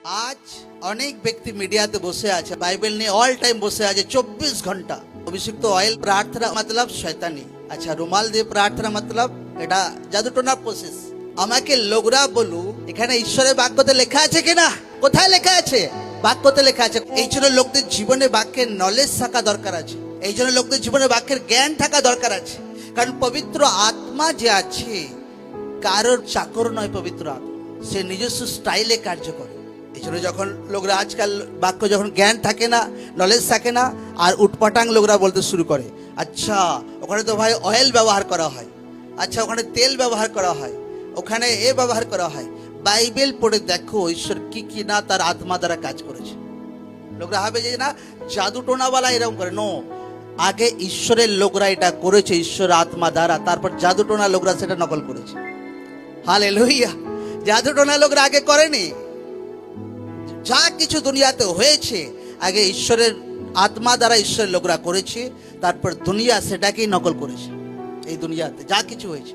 আজ অনেক ব্যক্তি মিডিয়াতে বসে আছে, বাইবেল নিয়ে অল টাইম বসে আছে 24 ঘন্টা। অভিষিক্ত অয়েল প্রার্থনা মতলব শয়তানি, আচ্ছা রুমাল দিয়ে প্রার্থনা মতলব এটা জাদুটোনার প্রসেস। আমাকে লোকরা বলু এখানে ঈশ্বরের বাক্যতে লেখা আছে কিনা, কোথায় লেখা আছে? বাক্যতে লেখা আছে। এই জন্য লোকদের জীবনে বাক্যের নলেজ থাকা দরকার আছে, এই জন্য লোকদের জীবনে বাক্যের জ্ঞান থাকা দরকার আছে। কারণ পবিত্র আত্মা যে আছে কারোর চাকর নয়, পবিত্র আত্মা সে নিজস্ব স্টাইলে কার্য করে। এই জন্য যখন লোকরা আজকাল বাক্য যখন জ্ঞান থাকে না, নলেজ থাকে না, আর উটপাটাং লোকরা বলতে শুরু করে, আচ্ছা ওখানে তো ভাই অয়েল ব্যবহার করা হয়, আচ্ছা ওখানে তেল ব্যবহার করা হয়, ওখানে এ ব্যবহার করা হয়। বাইবেল পড়ে দেখো ঈশ্বর কি কি না তার আত্মা দ্বারা কাজ করেছে। লোকরা ভাবে যে না জাদু টোনাওয়ালা এরকম করে, নো, আগে ঈশ্বরের লোকরা এটা করেছে ঈশ্বর আত্মা দ্বারা, তারপর জাদু টোনা লোকরা সেটা নকল করেছে। হালেলুয়া। জাদু টোনা লোকরা আগে করেনি। যা কিছু দুনিয়াতে হয়েছে আগে ঈশ্বরের আত্মা দ্বারা ঈশ্বরের লোকরা করেছে, তারপর দুনিয়া সেটাকেই নকল করেছে। এই দুনিয়াতে যা কিছু হয়েছে